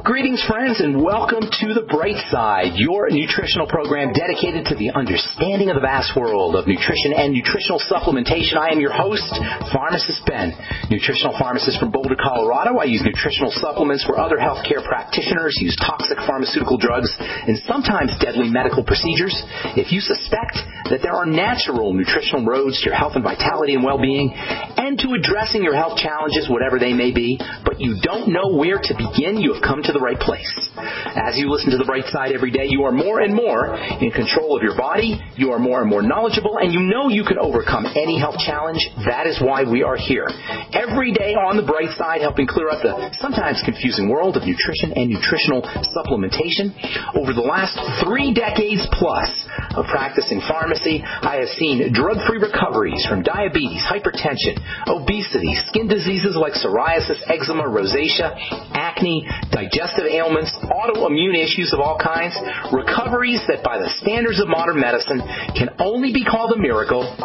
Greetings, friends, and welcome to The Bright Side, your nutritional program dedicated to the understanding of the vast world of nutrition and nutritional supplementation. I am your host, Pharmacist Ben, nutritional pharmacist from Boulder, Colorado. I use nutritional supplements where other healthcare practitioners use toxic pharmaceutical drugs and sometimes deadly medical procedures. If you suspect that there are natural nutritional roads to your health and vitality and well-being and to addressing your health challenges, whatever they may be, but you don't know where to begin, you have come to the right place. As you listen to The Bright Side every day, you are more and more in control of your body, you are more and more knowledgeable, and you know you can overcome any health challenge. That is why we are here. Every day on The Bright Side, helping clear up the sometimes confusing world of nutrition and nutritional supplementation. Over the last 3 decades plus of practicing pharmacy, I have seen drug-free recoveries from diabetes, hypertension, obesity, skin diseases like psoriasis, eczema, rosacea, acne, digestive ailments, autoimmune issues of all kinds, recoveries that by the standards of modern medicine can only be called a miracle,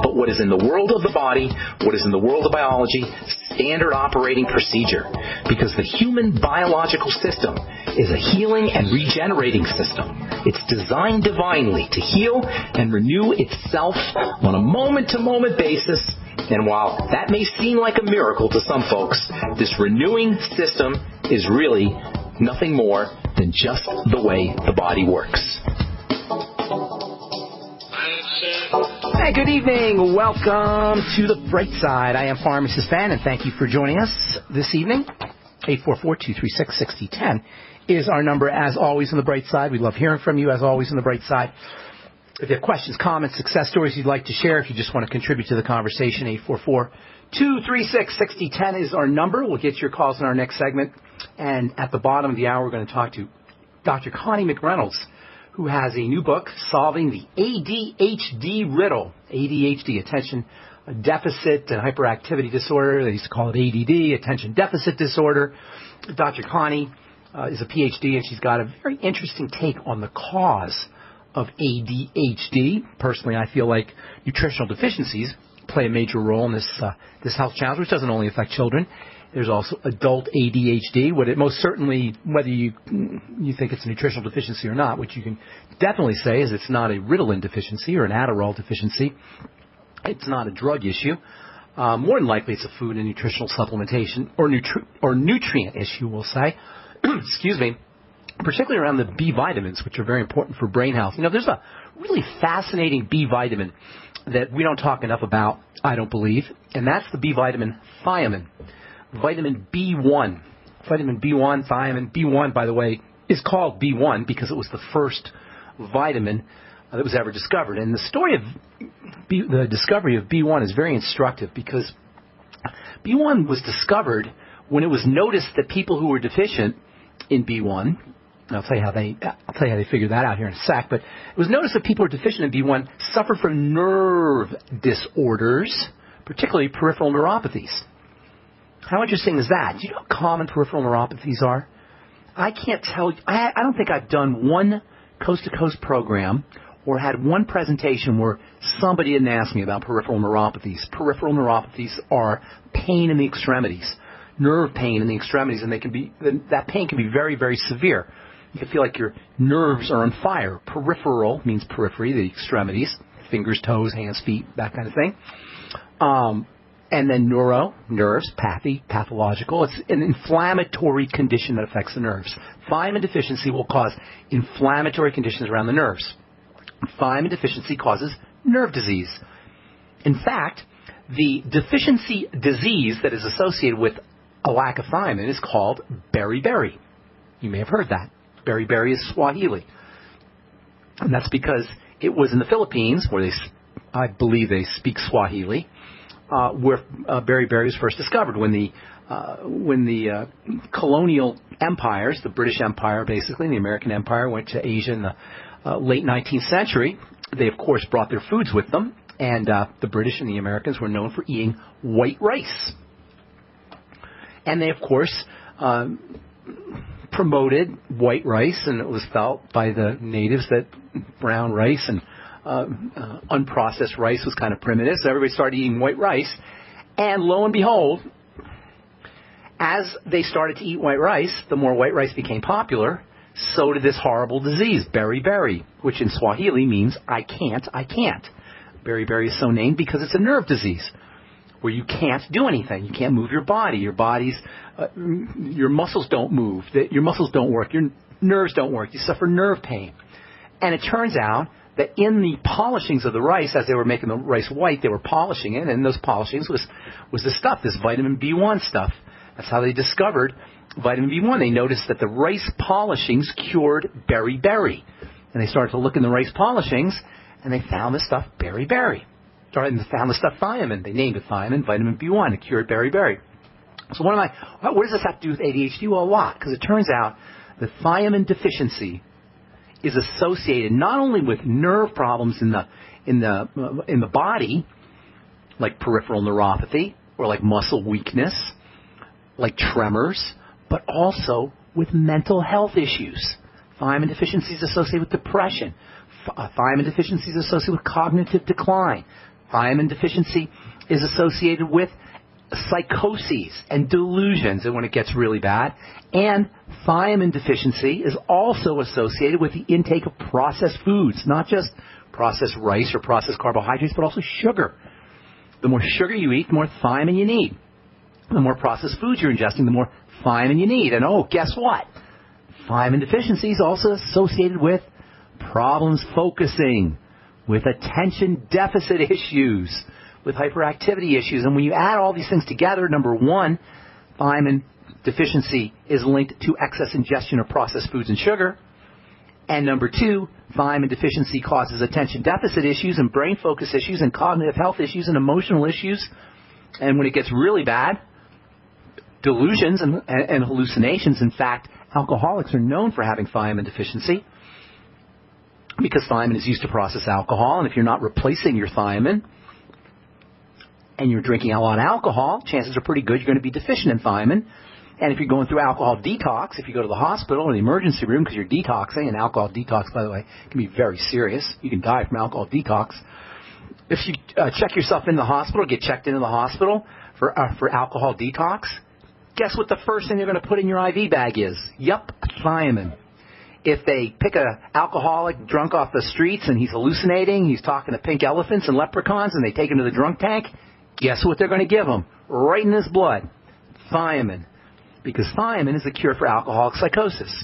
but what is in the world of the body, what is in the world of biology, standard operating procedure. Because the human biological system is a healing and regenerating system. It's designed divinely to heal and renew itself on a moment-to-moment basis. And while that may seem like a miracle to some folks, this renewing system is really nothing more than just the way the body works. Hey, good evening. Welcome to The Bright Side. I am Pharmacist Ben, and thank you for joining us this evening. 844-236-6010 is our number, as always, on The Bright Side. We love hearing from you, as always, on The Bright Side. If you have questions, comments, success stories you'd like to share, if you just want to contribute to the conversation, 844-236-6010 is our number. We'll get your calls in our next segment. And at the bottom of the hour, we're going to talk to Dr. Connie McReynolds, who has a new book, Solving the ADHD Riddle. ADHD, Attention Deficit and Hyperactivity Disorder. They used to call it ADD, Attention Deficit Disorder. Dr. Connie is a PhD, and she's got a very interesting take on the cause of ADHD. Personally, I feel like nutritional deficiencies play a major role in this health challenge, which doesn't only affect children. There's also adult ADHD. Most certainly, whether you think it's a nutritional deficiency or not, what you can definitely say is it's not a Riddle deficiency or an Adderall deficiency. It's not a drug issue. More than likely, it's a food and nutritional supplementation or nutrient issue, we'll say. Excuse me. Particularly around the B vitamins, which are very important for brain health. You know, there's a really fascinating B vitamin that we don't talk enough about, I don't believe, and that's the B vitamin thiamine. Vitamin B1. Vitamin B1, thiamine. B1, by the way, is called B1 because it was the first vitamin that was ever discovered. And the story of the discovery of B1 is very instructive because B1 was discovered when it was noticed that people who were deficient in B1, I'll tell you how they figured that out here in a sec, but it was noticed that people who are deficient in B1 suffer from nerve disorders, particularly peripheral neuropathies. How interesting is that? Do you know how common peripheral neuropathies are? I can't tell you. I don't think I've done one coast-to-coast program or had one presentation where somebody didn't ask me about peripheral neuropathies. Peripheral neuropathies are pain in the extremities, nerve pain in the extremities, and that pain can be very, very severe. You can feel like your nerves are on fire. Peripheral means periphery, the extremities, fingers, toes, hands, feet, that kind of thing. And then neuro, nerves, pathological. It's an inflammatory condition that affects the nerves. Thiamine deficiency will cause inflammatory conditions around the nerves. Thiamine deficiency causes nerve disease. In fact, the deficiency disease that is associated with a lack of thiamine is called beriberi. You may have heard that. Beriberi is Swahili. And that's because it was in the Philippines, where I believe they speak Swahili, where beriberi was first discovered. When the colonial empires, the British Empire basically, and the American Empire went to Asia in the late 19th century, they of course brought their foods with them, and the British and the Americans were known for eating white rice. And they of course promoted white rice, and it was felt by the natives that brown rice and unprocessed rice was kind of primitive, so everybody started eating white rice. And lo and behold, as they started to eat white rice, the more white rice became popular, so did this horrible disease, beriberi, which in Swahili means I can't. Beriberi is so named because it's a nerve disease where you can't do anything. You can't move your body. Your muscles don't move. Your muscles don't work. Your nerves don't work. You suffer nerve pain. And it turns out that in the polishings of the rice, as they were making the rice white, they were polishing it, and those polishings was this stuff, this vitamin B1 stuff. That's how they discovered vitamin B1. They noticed that the rice polishings cured beriberi. And they started to look in the rice polishings, and they found this stuff beriberi. They found the stuff thiamine. They named it thiamine, vitamin B1. It cured beriberi. So what does this have to do with ADHD? Well, a lot, because it turns out that thiamine deficiency is associated not only with nerve problems in the body, like peripheral neuropathy or like muscle weakness, like tremors, but also with mental health issues. Thiamine deficiency is associated with depression. Thiamine deficiency is associated with cognitive decline. Thiamine deficiency is associated with psychoses and delusions, and when it gets really bad. And thiamine deficiency is also associated with the intake of processed foods, not just processed rice or processed carbohydrates, but also sugar. The more sugar you eat, the more thiamine you need. The more processed foods you're ingesting, the more thiamine you need. And guess what? Thiamine deficiency is also associated with problems focusing, with attention deficit issues, with hyperactivity issues. And when you add all these things together, number one, thiamine deficiency is linked to excess ingestion of processed foods and sugar. And number two, thiamine deficiency causes attention deficit issues and brain focus issues and cognitive health issues and emotional issues. And when it gets really bad, delusions and hallucinations. In fact, alcoholics are known for having thiamine deficiency because thiamine is used to process alcohol. And if you're not replacing your thiamine and you're drinking a lot of alcohol, chances are pretty good you're going to be deficient in thiamine. And if you're going through alcohol detox, if you go to the hospital or the emergency room because you're detoxing, and alcohol detox, by the way, can be very serious. You can die from alcohol detox. If you check yourself in the hospital, get checked into the hospital for alcohol detox, guess what the first thing they're going to put in your IV bag is? Yup, thiamine. If they pick an alcoholic drunk off the streets and he's hallucinating, he's talking to pink elephants and leprechauns, and they take him to the drunk tank, guess what they're going to give him? Right in his blood, thiamine. Because thiamine is the cure for alcoholic psychosis.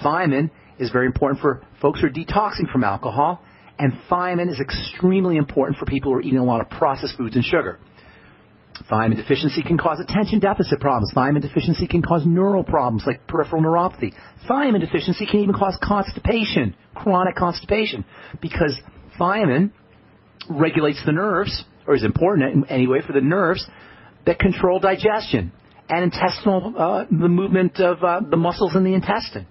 Thiamine is very important for folks who are detoxing from alcohol, and thiamine is extremely important for people who are eating a lot of processed foods and sugar. Thiamine deficiency can cause attention deficit problems. Thiamine deficiency can cause neural problems like peripheral neuropathy. Thiamine deficiency can even cause constipation, chronic constipation, because thiamine regulates the nerves, or is important anyway for the nerves that control digestion and intestinal, the movement of the muscles in the intestine.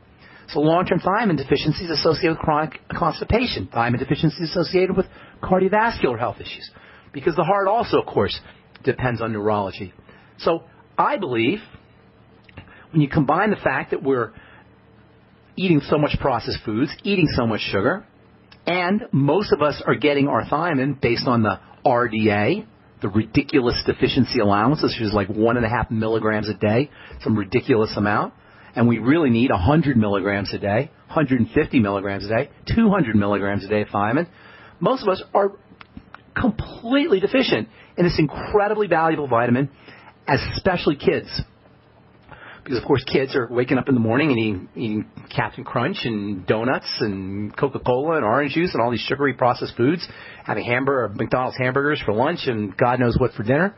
So long-term thiamine deficiency is associated with chronic constipation. Thiamine deficiency is associated with cardiovascular health issues, because the heart also, of course, depends on neurology. So I believe when you combine the fact that we're eating so much processed foods, eating so much sugar, and most of us are getting our thiamine based on the RDA, the ridiculous deficiency allowance, which is like 1.5 milligrams a day, some ridiculous amount. And we really need 100 milligrams a day, 150 milligrams a day, 200 milligrams a day of thiamine. Most of us are completely deficient in this incredibly valuable vitamin, especially kids. Because, of course, kids are waking up in the morning and eating Captain Crunch and donuts and Coca-Cola and orange juice and all these sugary processed foods, having McDonald's hamburgers for lunch and God knows what for dinner.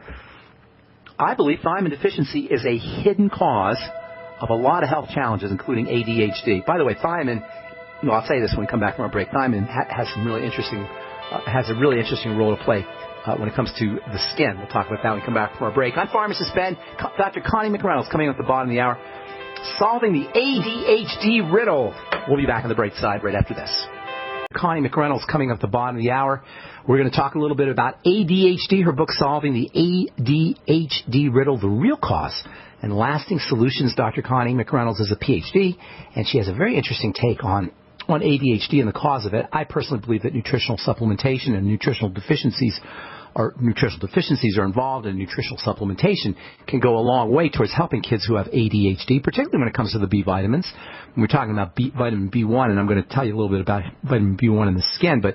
I believe thiamine deficiency is a hidden cause of a lot of health challenges, including ADHD. By the way, thiamine, I'll say this when we come back from our break, thiamine has a really interesting role to play when it comes to the skin. We'll talk about that when we come back from our break. I'm Pharmacist Ben. Dr. Connie McReynolds coming up at the bottom of the hour, solving the ADHD riddle. We'll be back on the bright side right after this. Connie McReynolds coming up at the bottom of the hour. We're going to talk a little bit about ADHD, her book, Solving the ADHD Riddle, the Real Cause and Lasting Solutions. Dr. Connie McReynolds is a PhD, and she has a very interesting take on ADHD and the cause of it. I personally believe that nutritional supplementation and nutritional deficiencies or nutritional deficiencies are involved, and nutritional supplementation can go a long way towards helping kids who have ADHD, particularly when it comes to the B vitamins. We're talking about vitamin B1, and I'm going to tell you a little bit about vitamin B1 in the skin, but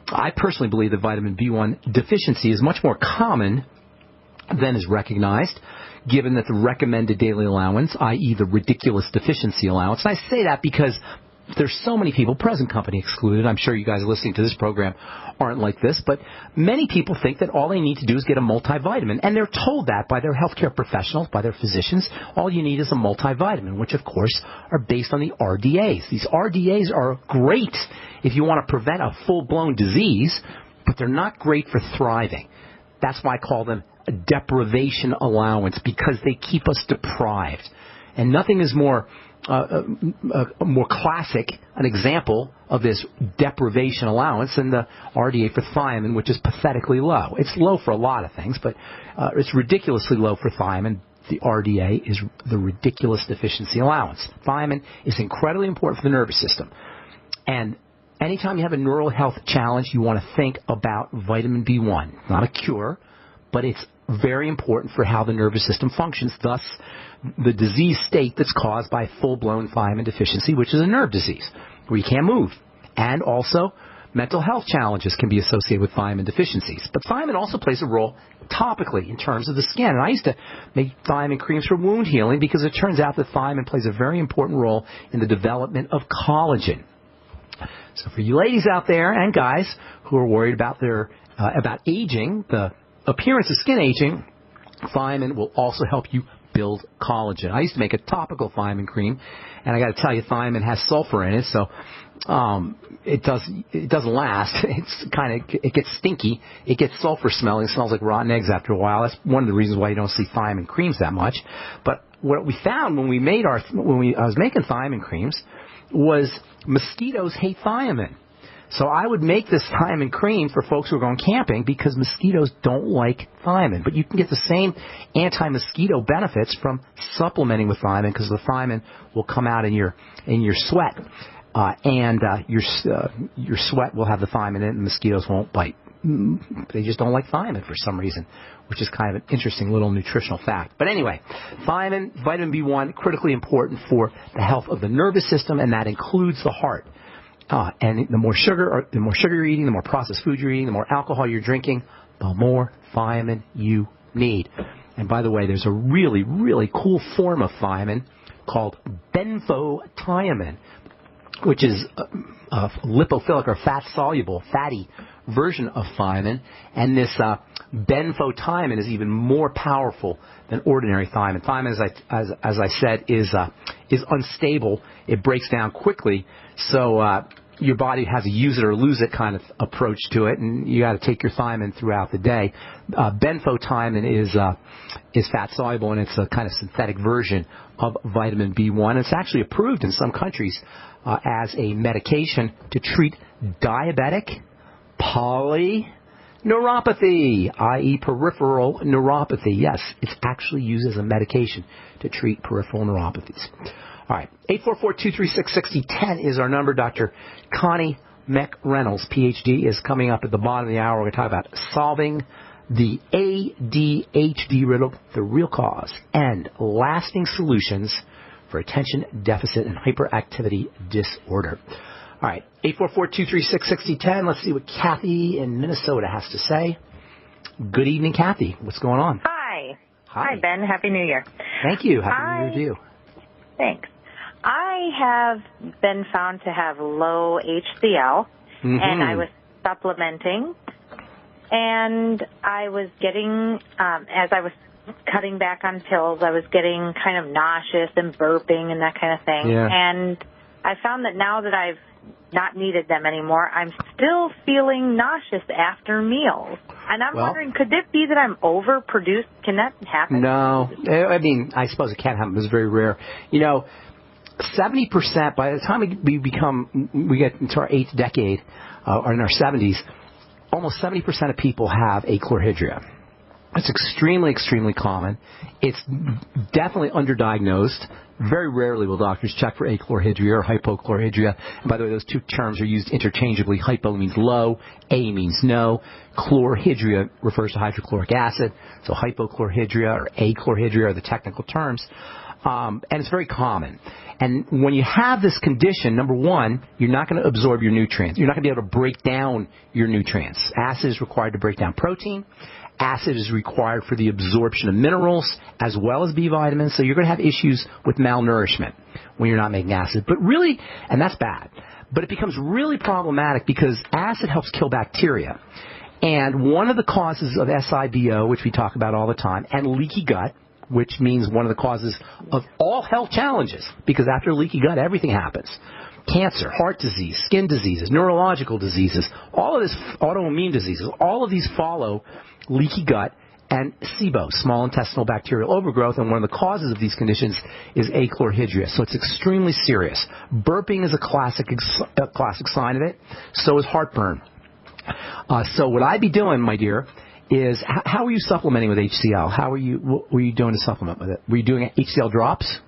I personally believe that vitamin B1 deficiency is much more common than is recognized, given that the recommended daily allowance, i.e. the ridiculous deficiency allowance, and I say that because there's so many people, present company excluded, I'm sure you guys listening to this program aren't like this, but many people think that all they need to do is get a multivitamin, and they're told that by their healthcare professionals, by their physicians. All you need is a multivitamin, which of course are based on the RDAs. These RDAs are great if you want to prevent a full-blown disease, but they're not great for thriving. That's why I call them a deprivation allowance, because they keep us deprived. And nothing is more classic, an example of this deprivation allowance than the RDA for thiamine, which is pathetically low. It's low for a lot of things, but it's ridiculously low for thiamine. The RDA is the ridiculous deficiency allowance. Thiamine is incredibly important for the nervous system. And anytime you have a neural health challenge, you want to think about vitamin B1. Not a cure, but it's very important for how the nervous system functions, thus the disease state that's caused by full-blown thiamine deficiency, which is a nerve disease where you can't move. And also, mental health challenges can be associated with thiamine deficiencies. But thiamine also plays a role topically in terms of the skin. And I used to make thiamine creams for wound healing because it turns out that thiamine plays a very important role in the development of collagen. So for you ladies out there and guys who are worried about about aging, the appearance of skin aging, thiamine will also help you build collagen. I used to make a topical thiamine cream, and I got to tell you, thiamine has sulfur in it, so it doesn't last. It gets stinky. It gets sulfur smelling. It smells like rotten eggs after a while. That's one of the reasons why you don't see thiamine creams that much. But what we found when I was making thiamine creams was mosquitoes hate thiamine. So I would make this thiamine cream for folks who are going camping because mosquitoes don't like thiamine. But you can get the same anti-mosquito benefits from supplementing with thiamine, because the thiamine will come out in your sweat, and your sweat will have the thiamine in it, and mosquitoes won't bite. They just don't like thiamine for some reason, which is kind of an interesting little nutritional fact. But anyway, thiamine, vitamin B1, critically important for the health of the nervous system, and that includes the heart. And the more sugar you're eating, the more processed food you're eating, the more alcohol you're drinking, the more thiamine you need. And by the way, there's a really, really cool form of thiamine called benfotiamine, which is a lipophilic or fat-soluble, fatty version of thiamine. And this benfotiamine is even more powerful than ordinary thiamine. Thiamine, as I said, is unstable. It breaks down quickly, so your body has a use it or lose it kind of approach to it, and you got to take your thiamine throughout the day. Benfotiamine is fat soluble, and it's a kind of synthetic version of vitamin B1. It's actually approved in some countries as a medication to treat diabetic polyneuropathy, i.e. peripheral neuropathy. Yes, it's actually used as a medication to treat peripheral neuropathies. All right, 844-236-6010 is our number. Dr. Connie McReynolds, Ph.D., is coming up at the bottom of the hour. We're going to talk about solving the ADHD riddle, the real cause, and lasting solutions for attention deficit and hyperactivity disorder. All right, 844-236-6010. Let's see what Kathy in Minnesota has to say. Good evening, Kathy. What's going on? Hi. Hi, Ben. Happy New Year. Thank you. Happy New Year to you. Thanks. I have been found to have low HCl, and I was supplementing, and I was getting, as I was cutting back on pills, I was getting kind of nauseous and burping and that kind of thing. Yeah. And I found that now that I've not needed them anymore, I'm still feeling nauseous after meals. And I'm wondering, could it be that I'm overproduced? Can that happen? No. I mean, I suppose it can happen. It's very rare. 70%, by the time we get into our 8th decade, or in our 70s, almost 70% of people have achlorhydria. It's extremely, extremely common. It's definitely underdiagnosed. Very rarely will doctors check for achlorhydria or hypochlorhydria. And by the way, those two terms are used interchangeably. Hypo means low, A means no. Chlorhydria refers to hydrochloric acid. So hypochlorhydria or achlorhydria are the technical terms. And it's very common. And when you have this condition, number one, you're not going to absorb your nutrients. You're not going to be able to break down your nutrients. Acid is required to break down protein. Acid is required for the absorption of minerals as well as B vitamins. So you're going to have issues with malnourishment when you're not making acid. But really, and that's bad, but it becomes really problematic because acid helps kill bacteria. And one of the causes of SIBO, which we talk about all the time, and leaky gut, which means one of the causes of all health challenges, because after leaky gut, everything happens. Cancer, heart disease, skin diseases, neurological diseases, all of this, autoimmune diseases, all of these follow leaky gut and SIBO, small intestinal bacterial overgrowth, and one of the causes of these conditions is achlorhydria. So it's extremely serious. Burping is a classic sign of it. So is heartburn. So what I'd be doing, my dear, is how are you supplementing with HCl? What were you doing to supplement with it? Were you doing HCl drops?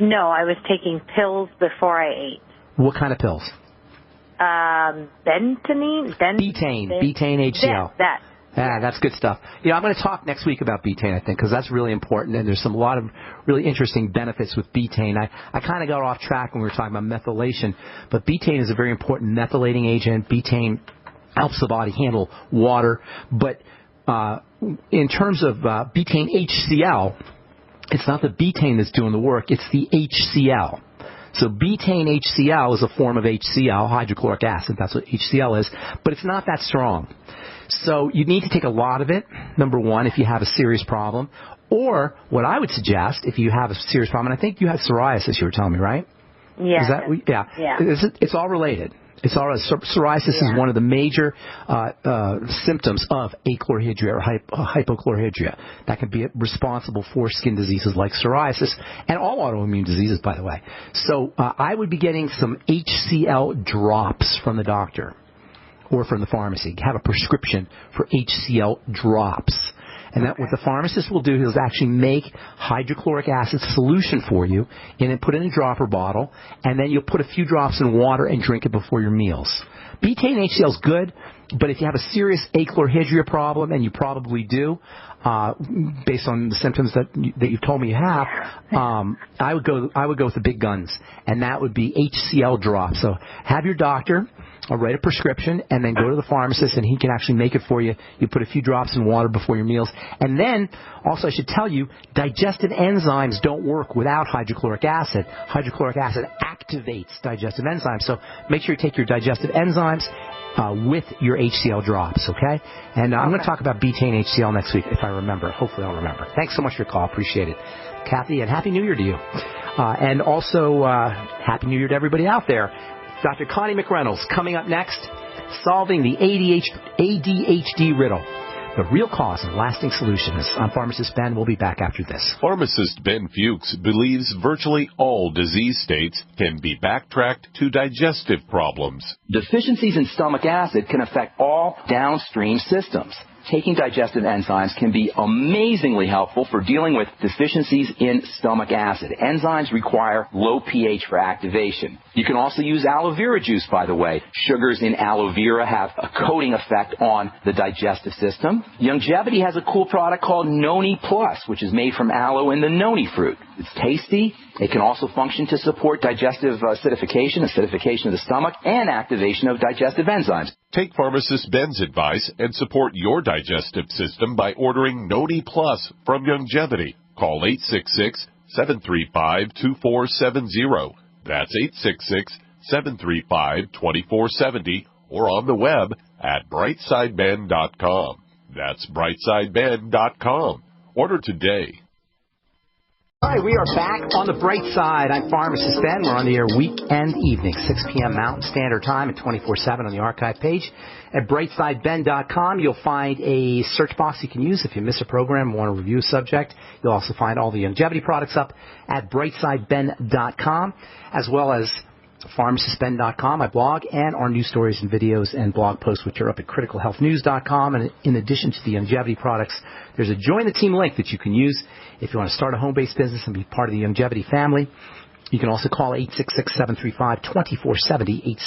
No, I was taking pills before I ate. What kind of pills? Betaine HCl. That. Yeah, that's good stuff. I'm going to talk next week about betaine, I think, because that's really important, and there's a lot of really interesting benefits with betaine. I kind of got off track when we were talking about methylation, but betaine is a very important methylating agent. Betaine helps the body handle water, but in terms of betaine HCl, it's not the betaine that's doing the work, it's the HCl. So betaine HCl is a form of HCl, hydrochloric acid, that's what HCl is, but it's not that strong. So you need to take a lot of it, number one, if you have a serious problem. Or what I would suggest, if you have a serious problem, and I think you have psoriasis, you were telling me, right? Yeah. Yeah. It's all related. Psoriasis is one of the major symptoms of achlorhydria or hypochlorhydria that can be responsible for skin diseases like psoriasis and all autoimmune diseases, by the way. So I would be getting some HCl drops from the doctor or from the pharmacy. Have a prescription for HCl drops. And that what the pharmacist will do is actually make hydrochloric acid solution for you and put it in a dropper bottle, and then you'll put a few drops in water and drink it before your meals. Betaine HCl is good, but if you have a serious achlorhydria problem, and you probably do, based on the symptoms that you've told me you have, I would go with the big guns, and that would be HCl drops. So have your doctor write a prescription, and then go to the pharmacist, and he can actually make it for you. You put a few drops in water before your meals. And then, also I should tell you, digestive enzymes don't work without hydrochloric acid. Hydrochloric acid activates digestive enzymes. So make sure you take your digestive enzymes with your HCl drops, okay? And I'm going to talk about betaine HCl next week, if I remember. Hopefully I'll remember. Thanks so much for your call. Appreciate it. Kathy, and Happy New Year to you. And also, Happy New Year to everybody out there. Dr. Connie McReynolds coming up next, solving the ADHD riddle, the real cause and lasting solutions. I'm Pharmacist Ben. We'll be back after this. Pharmacist Ben Fuchs believes virtually all disease states can be backtracked to digestive problems. Deficiencies in stomach acid can affect all downstream systems. Taking digestive enzymes can be amazingly helpful for dealing with deficiencies in stomach acid. Enzymes require low pH for activation. You can also use aloe vera juice, by the way. Sugars in aloe vera have a coating effect on the digestive system. Longevity has a cool product called Noni Plus, which is made from aloe and the noni fruit. It's tasty. It can also function to support digestive acidification of the stomach, and activation of digestive enzymes. Take Pharmacist Ben's advice and support your digestive system by ordering Noni Plus from Longevity. Call 866-735-2470. That's 866-735-2470, or on the web at brightsideben.com. That's brightsideben.com. Order today. All right, we are back on the bright side. I'm Pharmacist Ben. We're on the air weekend evening, 6 p.m. Mountain Standard Time and 24/7 on the archive page. At brightsideben.com, you'll find a search box you can use if you miss a program and want to review a subject. You'll also find all the longevity products up at brightsideben.com, as well as pharmacistben.com, my blog, and our news stories and videos and blog posts, which are up at criticalhealthnews.com. And in addition to the longevity products, there's a Join the Team link that you can use if you want to start a home-based business and be part of the longevity family. You can also call 866-735-2470,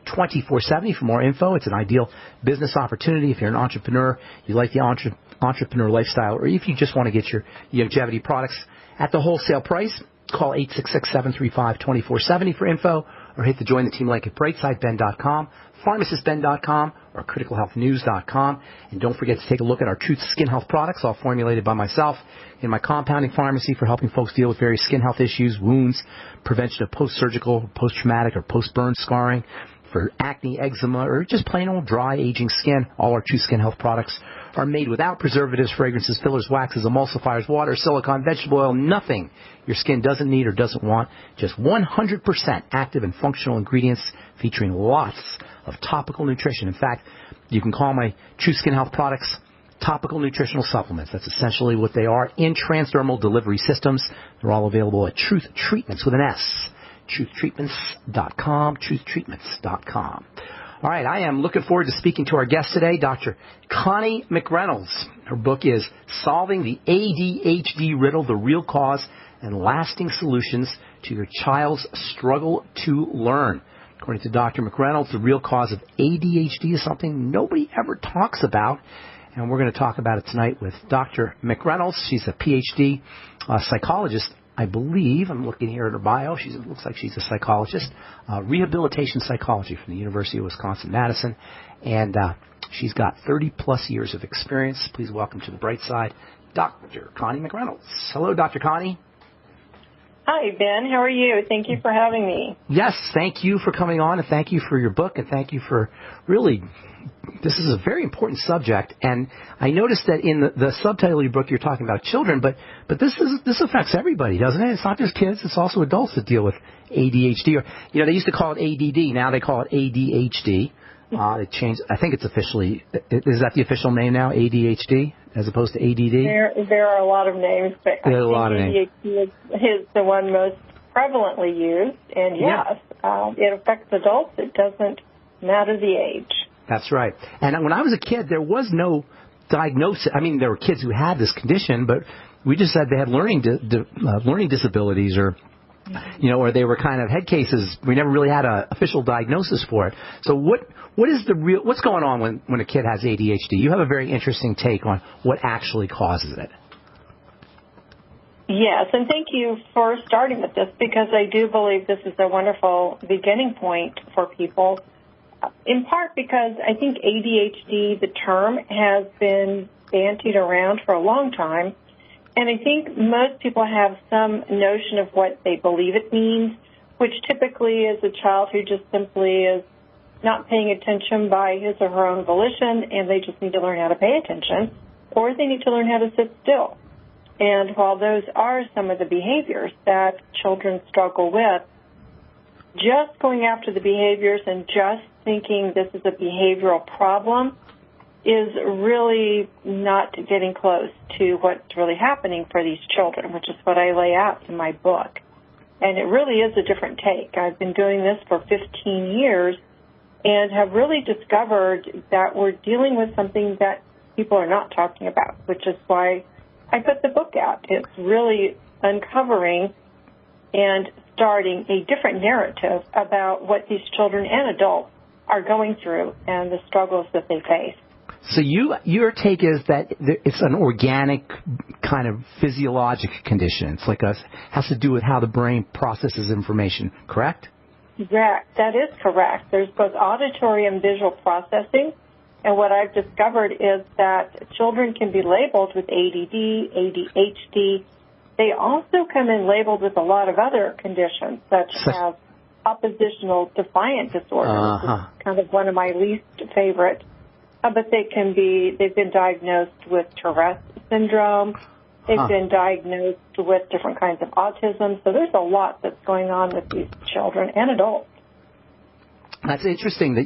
866-735-2470 for more info. It's an ideal business opportunity if you're an entrepreneur, you like the entrepreneur lifestyle, or if you just want to get your longevity products at the wholesale price. Call 866-735-2470 for info, or hit the Join the Team link at brightsideben.com, pharmacistben.com, or criticalhealthnews.com. And don't forget to take a look at our Truth Skin Health products, all formulated by myself in my compounding pharmacy for helping folks deal with various skin health issues, wounds, prevention of post-surgical, post-traumatic, or post-burn scarring, for acne, eczema, or just plain old dry, aging skin. All our Truth Skin Health products are made without preservatives, fragrances, fillers, waxes, emulsifiers, water, silicone, vegetable oil, nothing your skin doesn't need or doesn't want. Just 100% active and functional ingredients featuring lots of topical nutrition. In fact, you can call my True Skin Health products topical nutritional supplements. That's essentially what they are in transdermal delivery systems. They're all available at Truth Treatments with an S. TruthTreatments.com, TruthTreatments.com. All right, I am looking forward to speaking to our guest today, Dr. Connie McReynolds. Her book is Solving the ADHD Riddle, the Real Cause and Lasting Solutions to Your Child's Struggle to Learn. According to Dr. McReynolds, the real cause of ADHD is something nobody ever talks about, and we're going to talk about it tonight with Dr. McReynolds. She's a Ph.D. Psychologist, I believe. I'm looking here at her bio. Looks like she's a psychologist, rehabilitation psychology from the University of Wisconsin-Madison, and she's got 30-plus years of experience. Please welcome to the bright side, Dr. Connie McReynolds. Hello, Dr. Connie. Hi, Ben. How are you? Thank you for having me. Yes, thank you for coming on, and thank you for your book, and thank you for really, this is a very important subject. And I noticed that in the subtitle of your book, you're talking about children, but this affects everybody, doesn't it? It's not just kids; it's also adults that deal with ADHD. Or they used to call it ADD, now they call it ADHD. They changed. I think it's officially. Is that the official name now? ADHD as opposed to ADD. There are a lot of names, but I think ADHD is the one most prevalently used. And yes, it affects adults. It doesn't matter the age. That's right. And when I was a kid, there was no diagnosis. I mean, there were kids who had this condition, but we just said they had learning disabilities or. Or they were kind of head cases. We never really had an official diagnosis for it. So what's going on when a kid has ADHD? You have a very interesting take on what actually causes it. Yes, and thank you for starting with this because I do believe this is a wonderful beginning point for people, in part because I think ADHD, the term, has been bandied around for a long time. And I think most people have some notion of what they believe it means, which typically is a child who just simply is not paying attention by his or her own volition, and they just need to learn how to pay attention, or they need to learn how to sit still. And while those are some of the behaviors that children struggle with, just going after the behaviors and just thinking this is a behavioral problem is really not getting close to what's really happening for these children, which is what I lay out in my book. And it really is a different take. I've been doing this for 15 years and have really discovered that we're dealing with something that people are not talking about, which is why I put the book out. It's really uncovering and starting a different narrative about what these children and adults are going through and the struggles that they face. So your take is that it's an organic kind of physiologic condition. It's like has to do with how the brain processes information, correct? Correct. That is correct. There's both auditory and visual processing. And what I've discovered is that children can be labeled with ADD, ADHD. They also come in labeled with a lot of other conditions, such as oppositional defiant disorder, which is kind of one of my least favorite. But they've been diagnosed with Tourette's syndrome. They've been diagnosed with different kinds of autism. So there's a lot that's going on with these children and adults. That's interesting that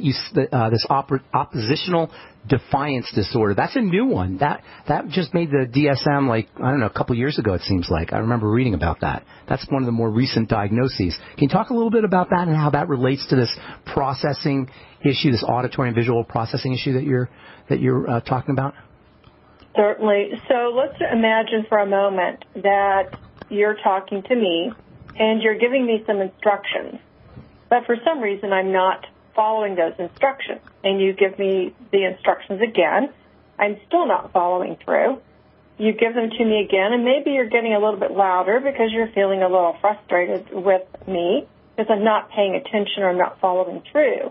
this oppositional defiance disorder. That's a new one. That just made the DSM a couple years ago. It seems like I remember reading about that. That's one of the more recent diagnoses. Can you talk a little bit about that and how that relates to this processing issue, this auditory and visual processing issue that you're talking about? Certainly. So let's imagine for a moment that you're talking to me and you're giving me some instructions. But for some reason, I'm not following those instructions. And you give me the instructions again. I'm still not following through. You give them to me again, and maybe you're getting a little bit louder because you're feeling a little frustrated with me because I'm not paying attention or I'm not following through.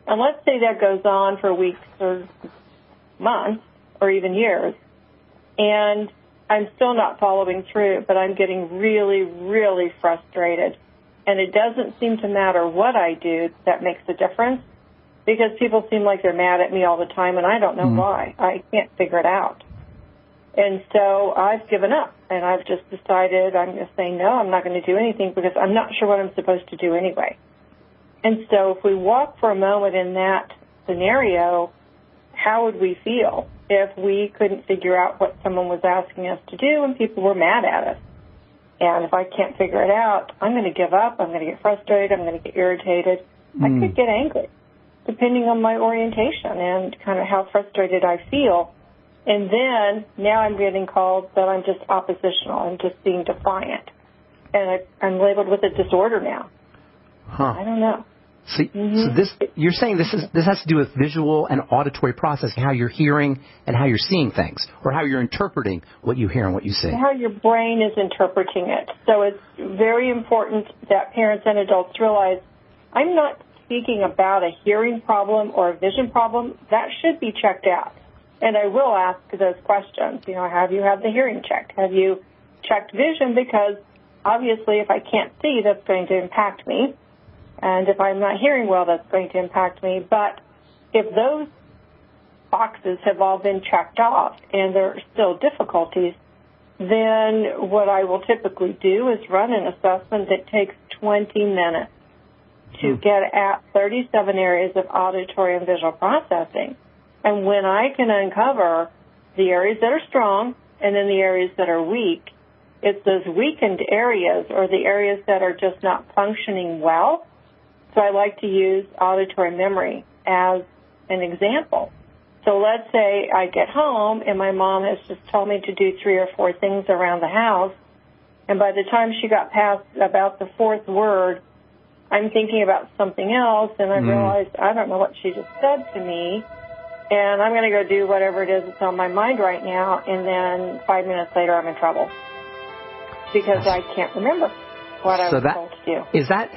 And let's say that goes on for weeks or months or even years, and I'm still not following through, but I'm getting really, really frustrated. And it doesn't seem to matter what I do that makes a difference because people seem like they're mad at me all the time, and I don't know why. I can't figure it out. And so I've given up, and I've just decided I'm going to say no, I'm not going to do anything because I'm not sure what I'm supposed to do anyway. And so if we walk for a moment in that scenario, how would we feel if we couldn't figure out what someone was asking us to do and people were mad at us? And if I can't figure it out, I'm going to give up, I'm going to get frustrated, I'm going to get irritated. I could get angry, depending on my orientation and kind of how frustrated I feel. And then now I'm getting called that I'm just oppositional, I'm just being defiant. And I'm labeled with a disorder now. I don't know. So you're saying this has to do with visual and auditory processing, how you're hearing and how you're seeing things, or how you're interpreting what you hear and what you see. How your brain is interpreting it. So it's very important that parents and adults realize I'm not speaking about a hearing problem or a vision problem. That should be checked out. And I will ask those questions. Have you had the hearing checked? Have you checked vision? Because obviously if I can't see, that's going to impact me. And if I'm not hearing well, that's going to impact me. But if those boxes have all been checked off and there are still difficulties, then what I will typically do is run an assessment that takes 20 minutes to get at 37 areas of auditory and visual processing. And when I can uncover the areas that are strong and then the areas that are weak, it's those weakened areas or the areas that are just not functioning well. So I like to use auditory memory as an example. So let's say I get home and my mom has just told me to do 3 or 4 things around the house, and by the time she got past about the 4th word, I'm thinking about something else, and I realized I don't know what she just said to me, and I'm going to go do whatever it is that's on my mind right now, and then 5 minutes later I'm in trouble because I can't remember what I was told to do. Is that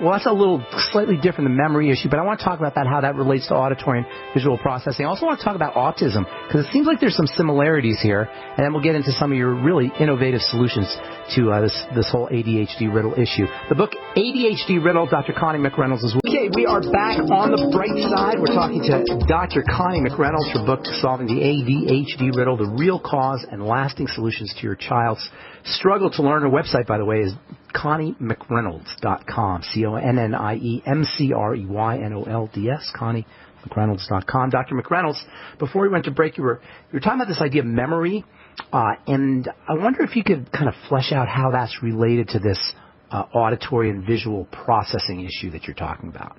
well, that's a little slightly different than memory issue, but I want to talk about that, how that relates to auditory and visual processing. I also want to talk about autism, because it seems like there's some similarities here, and then we'll get into some of your really innovative solutions to this whole ADHD riddle issue. The book ADHD Riddle, Dr. Connie McReynolds is. Okay, we are back on the bright side. We're talking to Dr. Connie McReynolds. Her book, Solving the ADHD Riddle, The Real Cause and Lasting Solutions to Your Child's Struggle to Learn. Her website, by the way, is ConnieMcReynolds.com, ConnieMcReynolds, ConnieMcReynolds.com. Dr. McReynolds, before we went to break, you were talking about this idea of memory, and I wonder if you could kind of flesh out how that's related to this auditory and visual processing issue that you're talking about.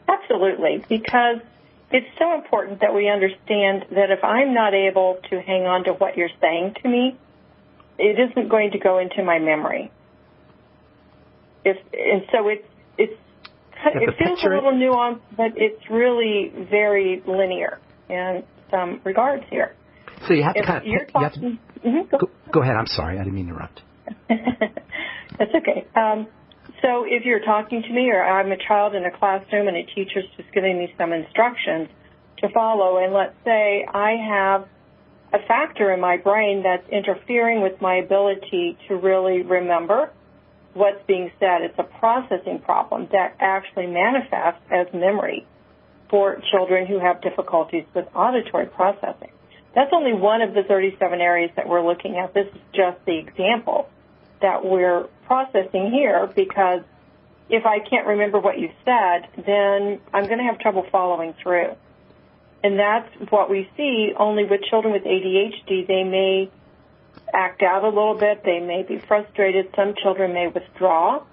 Absolutely, because it's so important that we understand that if I'm not able to hang on to what you're saying to me, it isn't going to go into my memory. It feels a little nuanced, but it's really very linear in some regards here. So you have to go ahead. I'm sorry, I didn't mean to interrupt. That's okay. So if you're talking to me, or I'm a child in a classroom and a teacher's just giving me some instructions to follow, and let's say I have a factor in my brain that's interfering with my ability to really remember what's being said. It's a processing problem that actually manifests as memory for children who have difficulties with auditory processing. That's only one of the 37 areas that we're looking at. This is just the example that we're processing here, because if I can't remember what you said, then I'm going to have trouble following through. And that's what we see only with children with ADHD. They may act out a little bit. They may be frustrated. Some children may withdraw.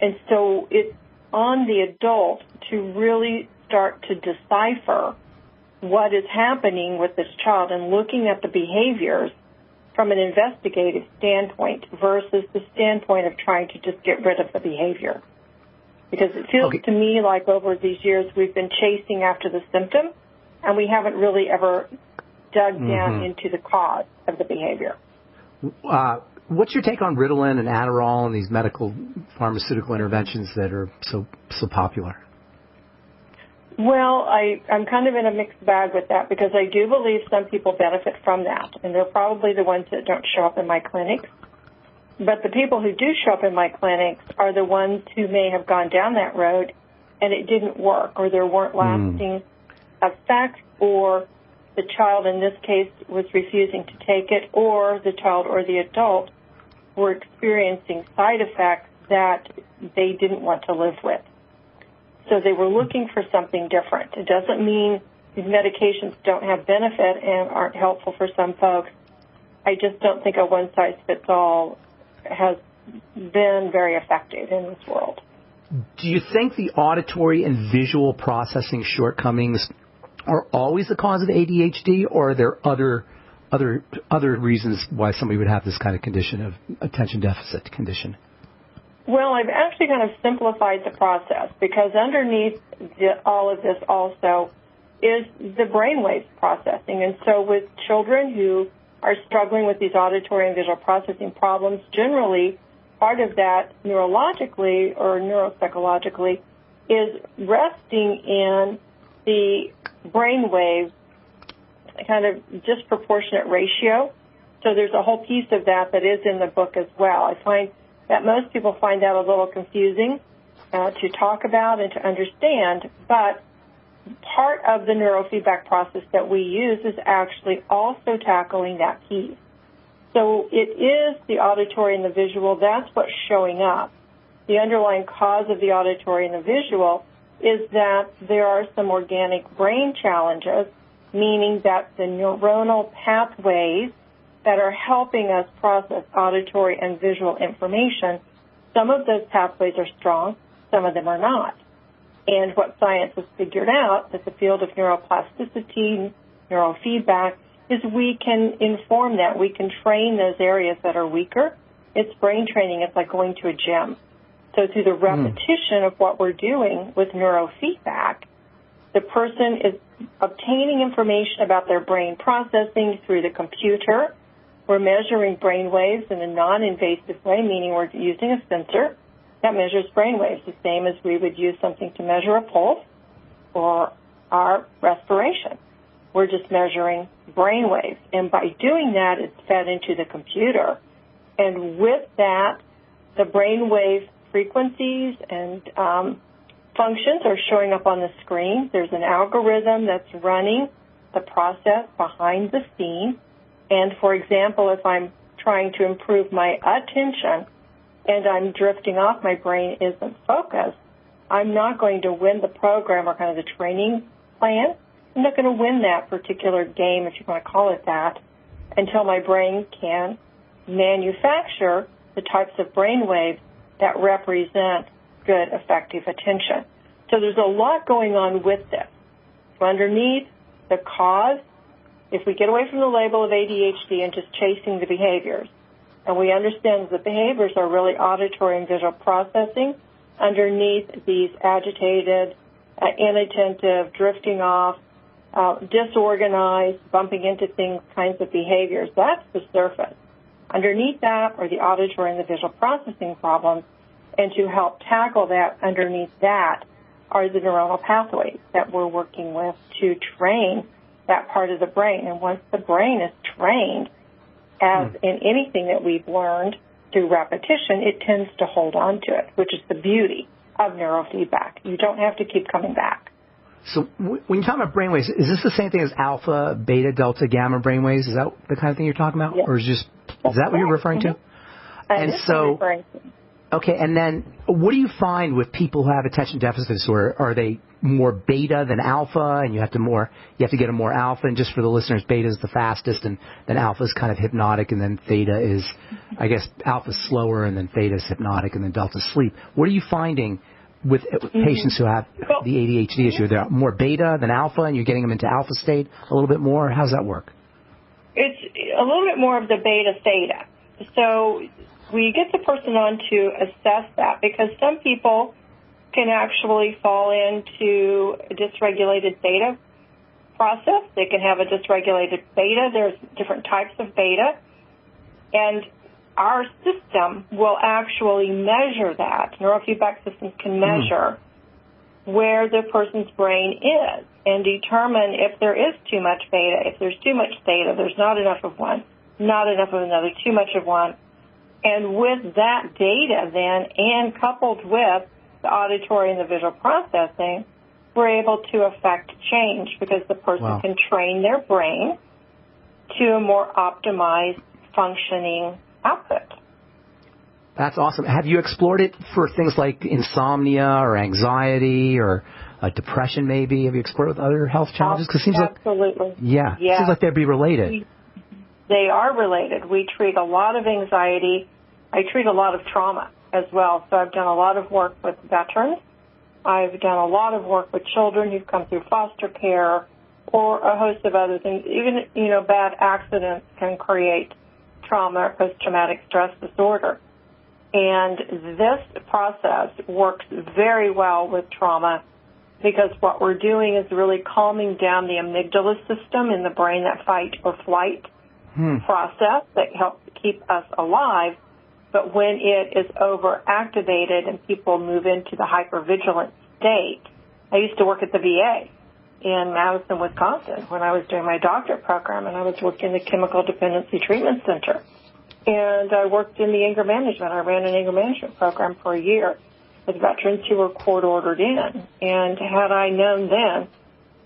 And so it's on the adult to really start to decipher what is happening with this child and looking at the behaviors from an investigative standpoint versus the standpoint of trying to just get rid of the behavior. Because it feels to me like over these years we've been chasing after the symptom, and we haven't really ever dug down into the cause of the behavior. What's your take on Ritalin and Adderall and these medical pharmaceutical interventions that are so popular? Well, I'm kind of in a mixed bag with that because I do believe some people benefit from that, and they're probably the ones that don't show up in my clinics. But the people who do show up in my clinics are the ones who may have gone down that road and it didn't work, or there weren't lasting effects, or the child in this case was refusing to take it, or the child or the adult were experiencing side effects that they didn't want to live with. So they were looking for something different. It doesn't mean these medications don't have benefit and aren't helpful for some folks. I just don't think a one-size-fits-all has been very effective in this world. Do you think the auditory and visual processing shortcomings are always the cause of ADHD, or are there other reasons why somebody would have this kind of condition of attention deficit condition? Well, I've actually kind of simplified the process because underneath all of this also is the brainwave processing. And so with children who are struggling with these auditory and visual processing problems, generally part of that neurologically or neuropsychologically is resting in the brainwave kind of disproportionate ratio. So there's a whole piece of that is in the book as well. I find that most people find that a little confusing to talk about and to understand, but part of the neurofeedback process that we use is actually also tackling that piece. So it is the auditory and the visual, that's what's showing up. The underlying cause of the auditory and the visual is that there are some organic brain challenges, meaning that the neuronal pathways that are helping us process auditory and visual information, some of those pathways are strong, some of them are not. And what science has figured out, that the field of neuroplasticity, neurofeedback, is we can inform that. We can train those areas that are weaker. It's brain training. It's like going to a gym. So through the repetition of what we're doing with neurofeedback, the person is obtaining information about their brain processing through the computer. We're measuring brain waves in a non-invasive way, meaning we're using a sensor that measures brain waves, the same as we would use something to measure a pulse or our respiration. We're just measuring brain waves. And by doing that, it's fed into the computer. And with that, the brain wave frequencies and functions are showing up on the screen. There's an algorithm that's running the process behind the scene. And, for example, if I'm trying to improve my attention and I'm drifting off, my brain isn't focused, I'm not going to win the program or kind of the training plan. I'm not going to win that particular game, if you want to call it that, until my brain can manufacture the types of brain waves that represent good, effective attention. So there's a lot going on with this. So underneath the cause, if we get away from the label of ADHD and just chasing the behaviors, and we understand the behaviors are really auditory and visual processing, underneath these agitated, inattentive, drifting off, disorganized, bumping into things kinds of behaviors, that's the surface. Underneath that are the auditory and the visual processing problems, and to help tackle that, underneath that are the neuronal pathways that we're working with to train that part of the brain. And once the brain is trained, as in anything that we've learned through repetition, it tends to hold on to it, which is the beauty of neurofeedback. You don't have to keep coming back. So when you talk about brainwaves, is this the same thing as alpha, beta, delta, gamma brainwaves? Is that the kind of thing you're talking about? Yes. Or is that what you're referring to? And so, Okay, and then what do you find with people who have attention deficit disorder? Are they more beta than alpha, and you have to get them more alpha? And just for the listeners, beta is the fastest, and then alpha is kind of hypnotic, and then theta is, I guess, alpha's slower, and then theta is hypnotic, and then delta's sleep. What are you finding with patients who have the ADHD issue? They're more beta than alpha, and you're getting them into alpha state a little bit more? How does that work? It's a little bit more of the beta-theta. So we get the person on to assess that, because some people can actually fall into a dysregulated theta process. They can have a dysregulated beta. There's different types of beta. And our system will actually measure that. Neurofeedback systems can measure where the person's brain is and determine if there is too much beta, if there's too much theta, there's not enough of one, not enough of another, too much of one. And with that data then, and coupled with the auditory and the visual processing, we're able to affect change, because the person can train their brain to a more optimized functioning output. That's awesome. Have you explored it for things like insomnia or anxiety or depression maybe? Have you explored it with other health challenges? 'Cause it seems absolutely. It seems like they'd be related. They are related. We treat a lot of anxiety. I treat a lot of trauma as well. So I've done a lot of work with veterans. I've done a lot of work with children who've come through foster care or a host of other things. Even, bad accidents can create trauma or post-traumatic stress disorder. And this process works very well with trauma, because what we're doing is really calming down the amygdala system in the brain, that fight or flight process that helps keep us alive. But when it is overactivated and people move into the hypervigilant state, I used to work at the VA in Madison, Wisconsin, when I was doing my doctorate program, and I was working in the Chemical Dependency Treatment Center. And I worked in the anger management. I ran an anger management program for a year with veterans who were court-ordered in. And had I known then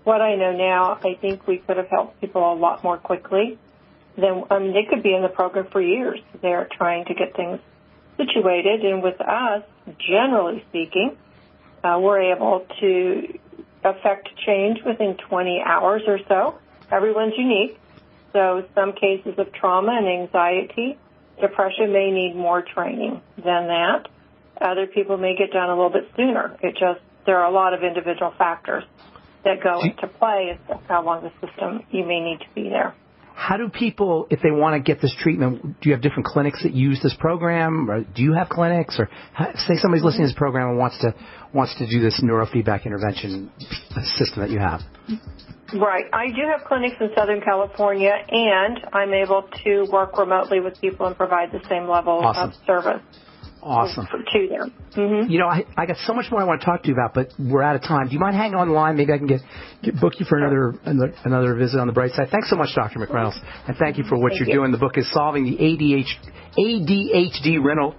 what I know now, I think we could have helped people a lot more quickly. They could be in the program for years. They're trying to get things situated. And with us, generally speaking, we're able to affect change within 20 hours or so. Everyone's unique. So some cases of trauma and anxiety, depression may need more training than that. Other people may get done a little bit sooner. There are a lot of individual factors that go into play as to how long the system you may need to be there. How do people, if they want to get this treatment, do you have different clinics that use this program, or do you have clinics, or say somebody's listening to this program and wants to do this neurofeedback intervention system that you have? Right. I do have clinics in Southern California, and I'm able to work remotely with people and provide the same level of service. Awesome. To them. Mm-hmm. I got so much more I want to talk to you about, but we're out of time. Do you mind hanging on the line? Maybe I can book you for another visit on the bright side. Thanks so much, Dr. McReynolds, and thank you for what you're doing. The book is Solving the ADHD Riddle,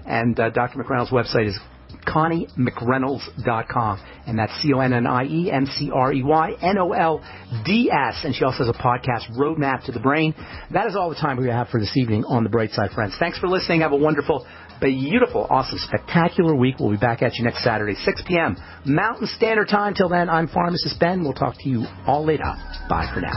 and Dr. McReynolds' website is ConnieMcReynolds.com, and that's ConnieMcReynolds. And she also has a podcast, Roadmap to the Brain. That is all the time we have for this evening on The Bright Side, friends. Thanks for listening. Have a wonderful, beautiful, awesome, spectacular week. We'll be back at you next Saturday, 6 p.m. Mountain Standard Time. Till then, I'm Pharmacist Ben. We'll talk to you all later. Bye for now.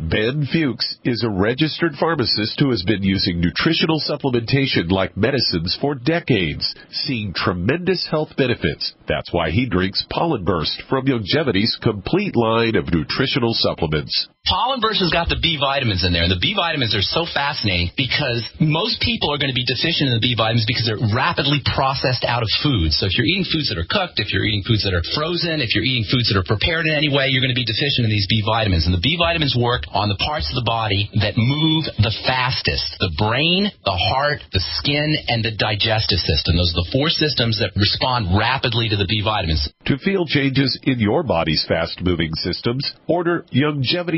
Ben Fuchs is a registered pharmacist who has been using nutritional supplementation like medicines for decades, seeing tremendous health benefits. That's why he drinks Pollen Burst from Youngevity's complete line of nutritional supplements. Pollen Burst has got the B vitamins in there, and the B vitamins are so fascinating because most people are going to be deficient in the B vitamins because they're rapidly processed out of food. So if you're eating foods that are cooked, if you're eating foods that are frozen, if you're eating foods that are prepared in any way, you're going to be deficient in these B vitamins. And the B vitamins work on the parts of the body that move the fastest: the brain, the heart, the skin, and the digestive system. Those are the four systems that respond rapidly to the B vitamins. To feel changes in your body's fast-moving systems, order Youngevity